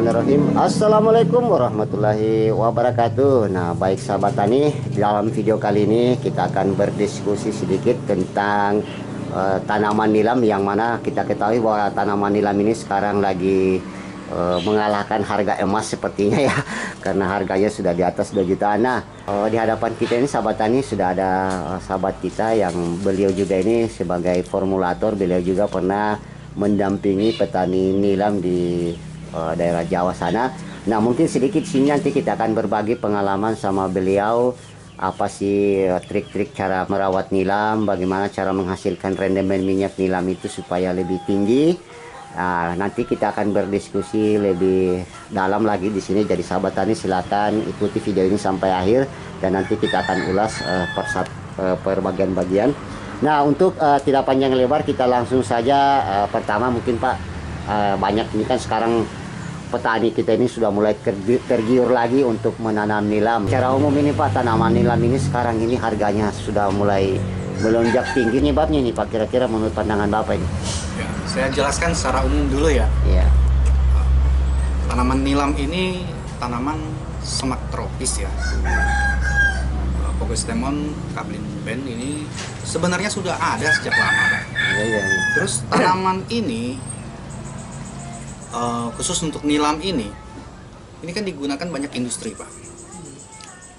Bismillahirrahmanirrahim. Assalamualaikum warahmatullahi wabarakatuh. Nah, baik sahabat tani, dalam video kali ini kita akan berdiskusi sedikit tentang tanaman nilam, yang mana kita ketahui bahwa tanaman nilam ini sekarang lagi mengalahkan harga emas sepertinya ya, karena harganya sudah di atas 2 jutaan. Nah, di hadapan kita ini sahabat tani sudah ada sahabat kita yang beliau juga ini sebagai formulator, beliau juga pernah mendampingi petani nilam di daerah Jawa sana. Nah, mungkin sedikit sini nanti kita akan berbagi pengalaman sama beliau, apa sih trik-trik cara merawat nilam, bagaimana cara menghasilkan rendemen minyak nilam itu supaya lebih tinggi. Nah, nanti kita akan berdiskusi lebih dalam lagi di sini. Jadi sahabat tani silakan ikuti video ini sampai akhir, dan nanti kita akan ulas per bagian-bagian. Nah, untuk tidak panjang lebar, kita langsung saja. Pertama mungkin Pak, banyak ini kan sekarang petani kita ini sudah mulai tergiur lagi untuk menanam nilam. Secara umum ini Pak, tanaman nilam ini sekarang ini harganya sudah mulai melonjak tinggi. Nyebabnya nih Pak, kira-kira menurut pandangan Bapak ini? Ya, saya jelaskan secara umum dulu ya. Iya. Tanaman nilam ini tanaman semak tropis ya. Pogostemon cablin ini sebenarnya sudah ada sejak lama Pak. Iya. Terus tanaman ini khusus untuk nilam ini kan digunakan banyak industri Pak,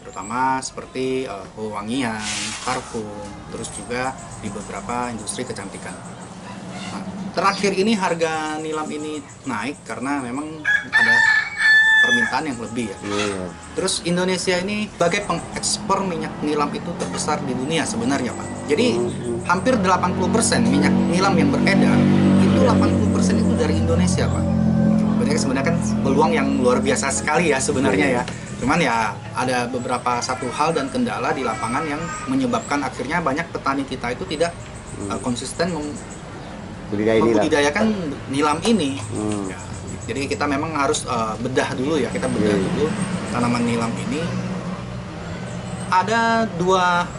terutama seperti pewangian, parfum, terus juga di beberapa industri kecantikan. Nah, terakhir ini harga nilam ini naik karena memang ada permintaan yang lebih ya. Terus Indonesia ini sebagai pengekspor minyak nilam itu terbesar di dunia sebenarnya Pak. Jadi hampir 80% minyak nilam yang beredar itu 80% itu dari Indonesia Pak. Sebenarnya kan peluang yang luar biasa sekali ya sebenarnya ya. Cuman ya ada beberapa satu hal dan kendala di lapangan yang menyebabkan akhirnya banyak petani kita itu tidak konsisten membudidayakan nilam ini. Ya, jadi kita memang harus bedah dulu ya, kita bedah dulu tanaman nilam ini. Ada dua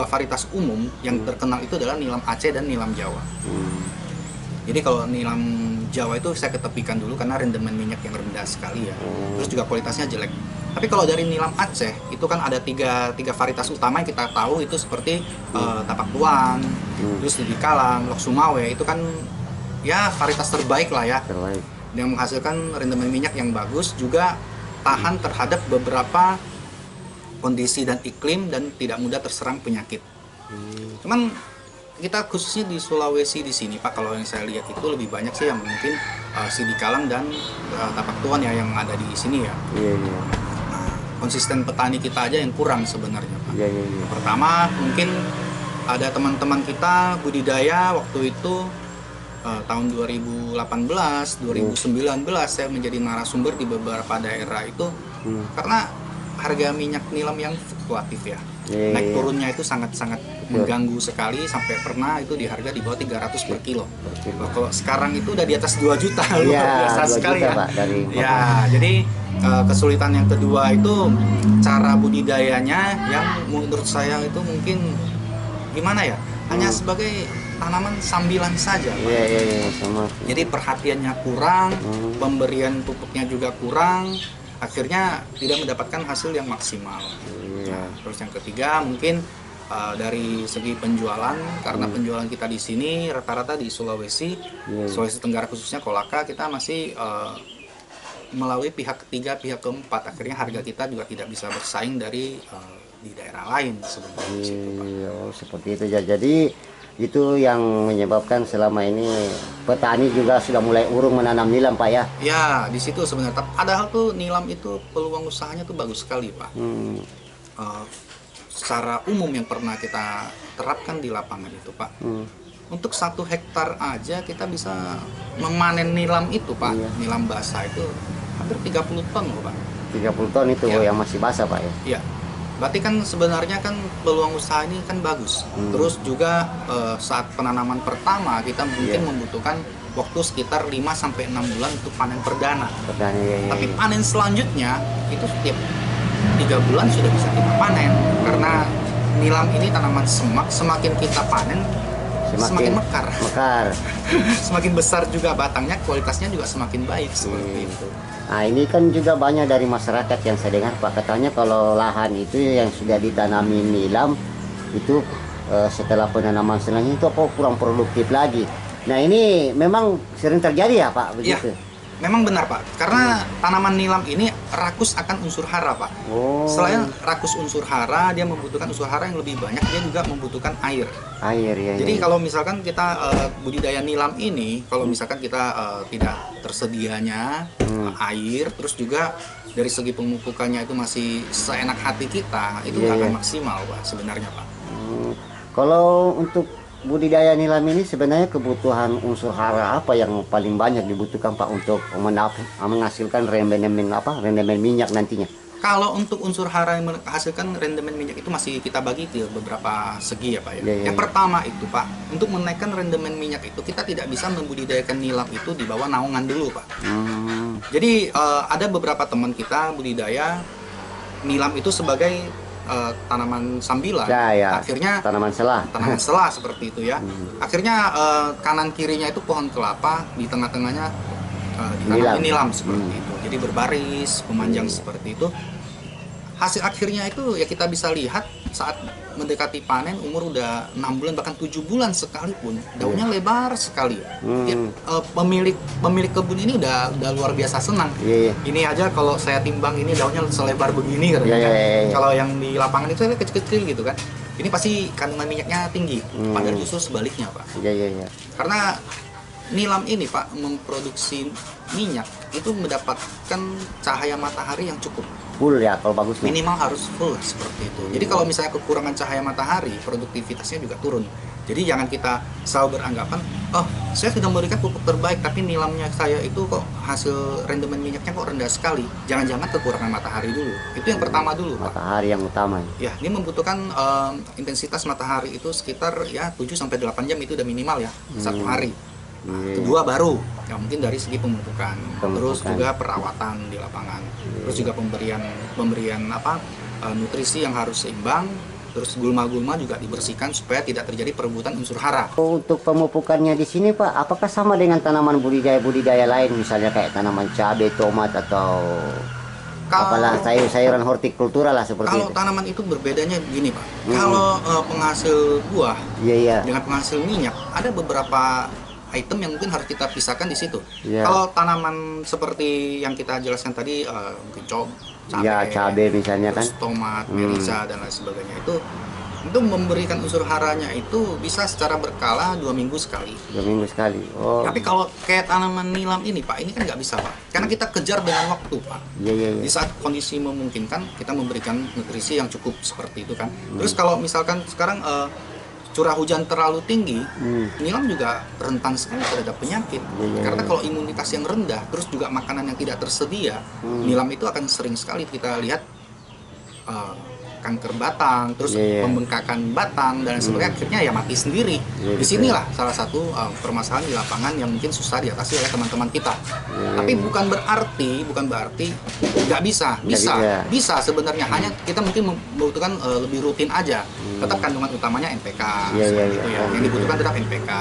varietas umum yang terkenal, itu adalah nilam Aceh dan nilam Jawa. Jadi kalau nilam Jawa itu saya ketepikan dulu karena rendemen minyak yang rendah sekali ya. Terus juga kualitasnya jelek. Tapi kalau dari nilam Aceh itu kan ada tiga varietas utama yang kita tahu, itu seperti Tapak Tuan, terus Lidi Kalang, Lok Sumawe, itu kan ya varietas terbaik lah ya. Yang menghasilkan rendemen minyak yang bagus, juga tahan terhadap beberapa kondisi dan iklim dan tidak mudah terserang penyakit. Cuman kita khususnya di Sulawesi di sini Pak, kalau yang saya lihat itu lebih banyak sih yang mungkin Lidi Kalang dan Tapak Tuan ya yang ada di sini ya. Nah, konsisten petani kita aja yang kurang sebenarnya Pak. Pertama mungkin ada teman-teman kita budidaya waktu itu tahun 2018, 2019 saya menjadi narasumber di beberapa daerah itu karena harga minyak nilam yang fluktuatif ya. Naik turunnya itu sangat-sangat mengganggu sekali, sampai pernah itu di harga di bawah 300 per kilo. Kalau sekarang itu udah di atas 2 juta, luar biasa sekali ya. Pak, ya, jadi kesulitan yang kedua itu cara budidayanya yang menurut saya itu mungkin gimana ya? Hanya sebagai tanaman sambilan saja Pak. Sama. Jadi perhatiannya kurang, pemberian pupuknya juga kurang, akhirnya tidak mendapatkan hasil yang maksimal. Nah, terus yang ketiga mungkin dari segi penjualan, karena penjualan kita di sini rata-rata di Sulawesi Tenggara khususnya Kolaka, kita masih melalui pihak ketiga, pihak keempat, akhirnya harga kita juga tidak bisa bersaing dari di daerah lain sebenarnya. Seperti itu ya. Jadi itu yang menyebabkan selama ini petani juga sudah mulai urung menanam nilam Pak ya. Ya, di situ sebenarnya. Padahal tuh nilam itu peluang usahanya tuh bagus sekali Pak. Secara umum yang pernah kita terapkan di lapangan itu Pak, untuk 1 hektar aja kita bisa memanen nilam itu Pak. Nilam basah itu hampir 30 ton loh Pak. 30 ton itu yang masih basah Pak ya? Iya. Berarti kan sebenarnya kan peluang usaha ini kan bagus. Terus juga saat penanaman pertama kita mungkin membutuhkan waktu sekitar 5-6 bulan untuk panen perdana. Tapi panen selanjutnya itu setiap 3 bulan sudah bisa kita panen, karena nilam ini tanaman semak, semakin kita panen semakin mekar. Mekar. Semakin besar juga batangnya, kualitasnya juga semakin baik seperti itu. Nah ini kan juga banyak dari masyarakat yang saya dengar Pak, katanya kalau lahan itu yang sudah ditanami nilam itu setelah penanaman selanjutnya itu kok kurang produktif lagi. Nah ini memang sering terjadi ya Pak begitu? Ya, memang benar Pak, karena tanaman nilam ini rakus akan unsur hara Pak. Oh. Selain rakus unsur hara, dia membutuhkan unsur hara yang lebih banyak, dia juga membutuhkan air. Air ya. Jadi kalau misalkan kita budidaya nilam ini, kalau misalkan kita tidak tersedianya air, terus juga dari segi pemupukannya itu masih seenak hati kita, itu nggak akan maksimal Pak sebenarnya Pak. Kalau untuk budidaya nilam ini sebenarnya kebutuhan unsur hara apa yang paling banyak dibutuhkan Pak untuk menghasilkan rendemen minyak nantinya? Kalau untuk unsur hara yang menghasilkan rendemen minyak itu masih kita bagi ke beberapa segi ya Pak ya. Yang pertama itu Pak, untuk menaikkan rendemen minyak itu kita tidak bisa membudidayakan nilam itu di bawah naungan dulu Pak. Jadi ada beberapa teman kita budidaya nilam itu sebagai tanaman sambilan. Akhirnya tanaman selah. Tanaman selah seperti itu ya. Akhirnya kanan kirinya itu pohon kelapa, di tengah-tengahnya ditanam nilam seperti itu. Jadi berbaris, memanjang seperti itu. Hasil akhirnya itu ya kita bisa lihat saat mendekati panen, umur udah 6 bulan bahkan 7 bulan sekalipun daunnya lebar sekali. Pemilik kebun ini udah luar biasa senang. Ini aja kalau saya timbang ini daunnya selebar begini katanya. Kalau yang di lapangan itu kecil-kecil gitu kan. Ini pasti kandungan minyaknya tinggi. Padahal justru sebaliknya Pak. Karena nilam ini Pak memproduksi minyak itu mendapatkan cahaya matahari yang cukup full ya kalau bagus. Minimal harus full seperti itu. Jadi kalau misalnya kekurangan cahaya matahari, produktivitasnya juga turun. Jadi jangan kita selalu beranggapan, oh saya sudah memberikan pupuk terbaik tapi nilamnya saya itu kok hasil rendemen minyaknya kok rendah sekali. Jangan-jangan kekurangan matahari dulu. Itu yang pertama dulu Pak. Matahari yang utama. Ya, ini membutuhkan intensitas matahari itu sekitar ya 7-8 jam itu udah minimal ya satu hari. Kedua baru ya mungkin dari segi pemupukan, terus juga perawatan di lapangan, terus juga pemberian nutrisi yang harus seimbang, terus gulma-gulma juga dibersihkan supaya tidak terjadi perebutan unsur hara. Untuk pemupukannya di sini Pak, apakah sama dengan tanaman budidaya lain, misalnya kayak tanaman cabai, tomat atau apalah sayur-sayuran hortikultura lah seperti itu? Kalau tanaman itu berbedanya begini Pak, kalau penghasil buah dengan penghasil minyak ada beberapa item yang mungkin harus kita pisahkan di situ. Kalau tanaman seperti yang kita jelaskan tadi, mungkin cabai misalnya kan, tomat, melisa dan lain sebagainya itu memberikan unsur haranya itu bisa secara berkala 2 minggu sekali. 2 minggu sekali. Tapi kalau kayak tanaman nilam ini Pak, ini kan nggak bisa Pak, karena kita kejar dengan waktu Pak. Di saat kondisi memungkinkan kita memberikan nutrisi yang cukup seperti itu kan. Terus kalau misalkan sekarang curah hujan terlalu tinggi, nilam juga rentan sekali terhadap penyakit. Karena kalau imunitas yang rendah, terus juga makanan yang tidak tersedia, nilam itu akan sering sekali kita lihat kanker batang, terus pembengkakan batang dan sebagainya, akhirnya ya mati sendiri. Disinilah salah satu permasalahan di lapangan yang mungkin susah diatasi oleh teman-teman kita. Tapi bukan berarti nggak bisa sebenarnya, hanya kita mungkin membutuhkan lebih rutin aja. Tetap kandungan utamanya NPK, seperti itu ya. Yang dibutuhkan tetap NPK.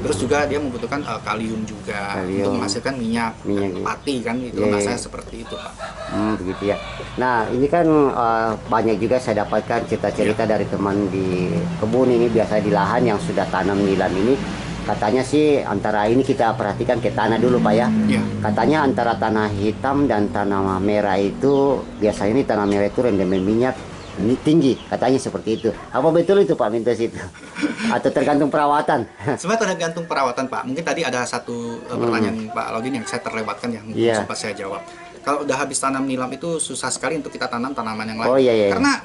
Terus juga dia membutuhkan kalium juga untuk menghasilkan minyak pati kan, itu saya seperti itu Pak. Begitu ya. Nah ini kan banyak juga saya dapatkan cerita-cerita dari teman di kebun ini, biasa di lahan yang sudah tanam nilam ini, katanya sih antara ini kita perhatikan ke tanah dulu Pak ya. Katanya antara tanah hitam dan tanah merah itu biasanya ini tanah merah itu rendemen minyak ini tinggi, katanya seperti itu. Apa betul itu Pak Mintos itu? Atau tergantung perawatan? Sebenarnya tergantung perawatan Pak. Mungkin tadi ada satu pertanyaan Pak Laudin yang saya terlewatkan yang sempat saya jawab. Kalau udah habis tanam nilam itu susah sekali untuk kita tanam tanaman yang lain. Karena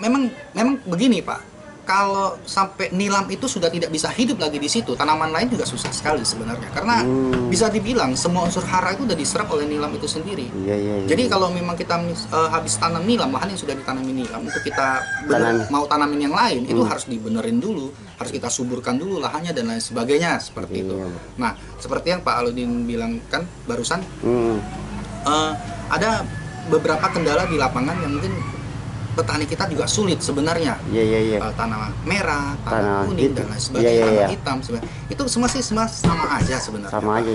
memang begini Pak. Kalau sampai nilam itu sudah tidak bisa hidup lagi di situ, tanaman lain juga susah sekali sebenarnya. Karena bisa dibilang semua unsur hara itu udah diserap oleh nilam itu sendiri. Jadi kalau memang kita habis tanam nilam, lahan yang sudah ditanami nilam, untuk kita mau tanamin yang lain, itu harus dibenerin dulu, harus kita suburkan dulu lahannya dan lain sebagainya seperti itu. Nah, seperti yang Pak Aludin bilang kan barusan, ada beberapa kendala di lapangan yang mungkin petani kita juga sulit sebenarnya. Tanah merah, tanah kuning dan lain sebagainya, tanah hitam sebenarnya. Itu semua sih sama aja sebenarnya. Sama aja.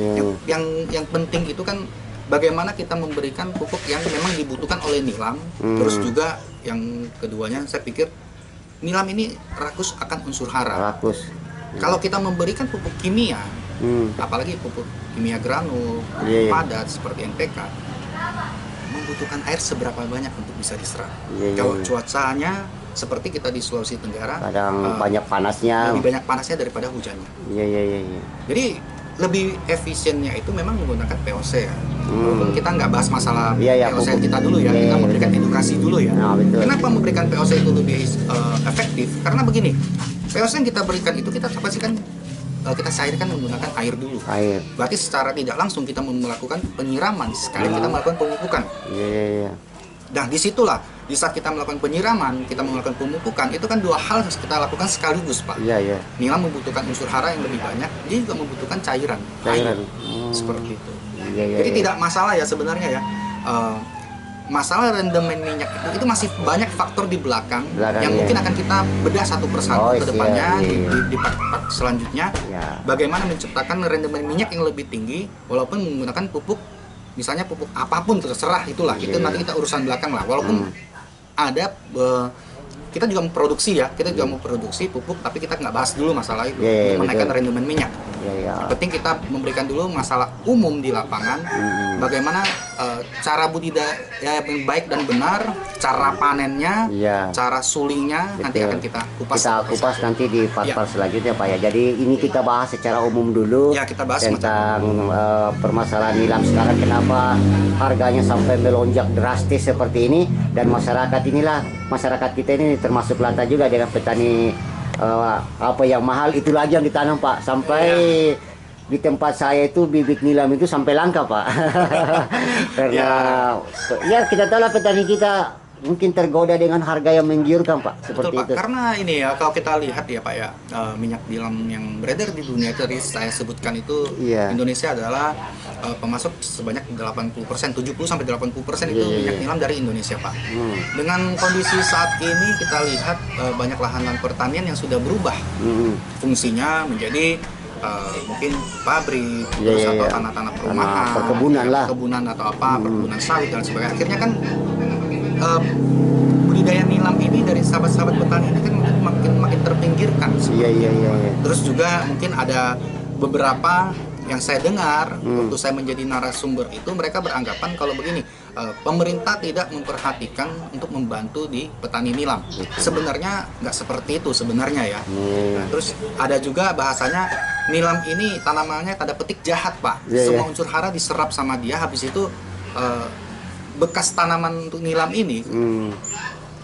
Yang penting itu kan bagaimana kita memberikan pupuk yang memang dibutuhkan oleh nilam. Terus juga yang keduanya saya pikir nilam ini rakus akan unsur hara. Kalau kita memberikan pupuk kimia, apalagi pupuk kimia granul, padat seperti NPK, membutuhkan air seberapa banyak untuk bisa diserap. Kalau cuacanya seperti kita di Sulawesi Tenggara, kadang banyak panasnya, lebih banyak panasnya daripada hujannya. Jadi lebih efisiennya itu memang menggunakan POC ya. Walaupun kita nggak bahas masalah POC kita dulu ya, kita memberikan edukasi dulu ya. Kenapa memberikan POC itu lebih efektif? Karena begini, POC yang kita berikan itu kita pastikan kita cairkan menggunakan air dulu. Berarti secara tidak langsung kita melakukan penyiraman sekali kita melakukan pemupukan. Nah disitulah di saat kita melakukan penyiraman, kita melakukan pemupukan, itu kan dua hal harus kita lakukan sekaligus, Pak. Nilam membutuhkan unsur hara yang lebih banyak, dia juga membutuhkan cairan. Seperti itu. Jadi tidak masalah ya sebenarnya ya. Masalah rendemen minyak itu masih banyak faktor di belakang yang mungkin akan kita bedah satu persatu ke depannya di part selanjutnya. Bagaimana menciptakan rendemen minyak yang lebih tinggi walaupun menggunakan pupuk, misalnya pupuk apapun terserah itulah. Itu nanti kita urusan belakang lah. Walaupun ada kita juga memproduksi ya, kita juga memproduksi pupuk, tapi kita nggak bahas dulu masalah itu menaikkan rendemen minyak. Yang penting kita memberikan dulu masalah umum di lapangan, bagaimana cara budidaya yang baik dan benar, cara panennya, cara sulingnya, nanti akan kita kupas. Kita kupas nanti di part-part selanjutnya, Pak ya. Jadi ini kita bahas secara umum dulu kita bahas tentang permasalahan nilam sekarang, kenapa harganya sampai melonjak drastis seperti ini, dan masyarakat kita ini termasuk lantas juga dengan petani apa yang mahal itu lagi yang ditanam, Pak. Sampai di tempat saya itu bibit nilam itu sampai langka, Pak. Karena kita tahu lah petani kita mungkin tergoda dengan harga yang menggiurkan, Pak. Seperti Betul, Pak. itu. Karena ini ya, kalau kita lihat ya, Pak ya, minyak nilam yang beredar di dunia tadi saya sebutkan itu Indonesia adalah pemasok sebanyak 80%, 70-80% itu minyak nilam dari Indonesia, Pak. Dengan kondisi saat ini kita lihat banyak lahan-lahan pertanian yang sudah berubah fungsinya menjadi mungkin pabrik, terus atau tanah-tanah perumahan, perkebunan atau apa, perkebunan sawit dan sebagainya. Akhirnya kan budidaya nilam ini dari sahabat-sahabat petani ini kan makin terpinggirkan. Terus juga mungkin ada beberapa yang saya dengar waktu saya menjadi narasumber itu, mereka beranggapan kalau begini, pemerintah tidak memperhatikan untuk membantu di petani nilam. Sebenarnya nggak seperti itu sebenarnya ya. Nah, terus ada juga bahasanya nilam ini tanamannya tanda petik jahat, Pak. Semua unsur hara diserap sama dia, habis itu bekas tanaman untuk nilam ini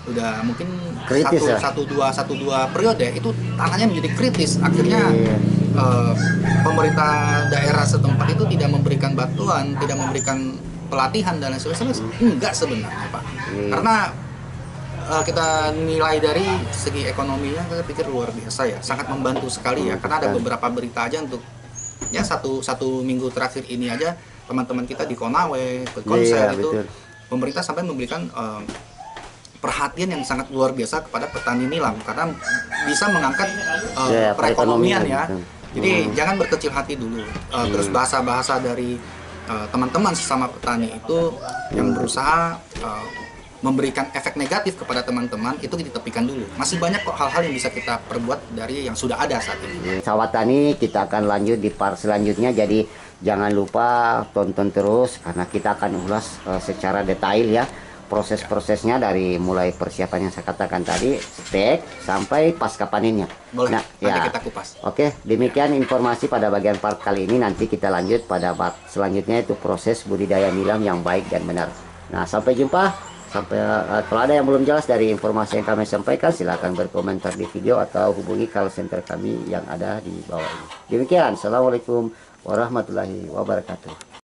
udah mungkin kritis, satu dua periode itu tanahnya menjadi kritis. Akhirnya pemerintah daerah setempat itu tidak memberikan bantuan, tidak memberikan pelatihan dan lain sebagainya. Enggak sebenarnya, Pak. Karena kita nilai dari segi ekonominya, saya pikir luar biasa ya, sangat membantu sekali ya. Karena ada beberapa berita aja untuk ya satu minggu terakhir ini aja, teman-teman kita di Konawe, ke konser itu, pemerintah sampai memberikan perhatian yang sangat luar biasa kepada petani nilam karena bisa mengangkat perekonomian ya. Jadi jangan berkecil hati dulu. Terus bahasa-bahasa dari teman-teman sesama petani itu yang berusaha memberikan efek negatif kepada teman-teman itu ditepikan dulu. Masih banyak kok hal-hal yang bisa kita perbuat dari yang sudah ada saat ini. Sahabat Tani, kita akan lanjut di part selanjutnya. Jadi jangan lupa tonton terus karena kita akan ulas secara detail ya proses-prosesnya dari mulai persiapan yang saya katakan tadi, stek sampai pasca panennya. Boleh, nanti kita kupas. Oke, demikian informasi pada bagian part kali ini. Nanti kita lanjut pada part selanjutnya, itu proses budidaya nilam yang baik dan benar. Nah, sampai jumpa. Kalau ada yang belum jelas dari informasi yang kami sampaikan, silahkan berkomentar di video atau hubungi call center kami yang ada di bawah ini. Demikian, Assalamualaikum warahmatullahi wabarakatuh.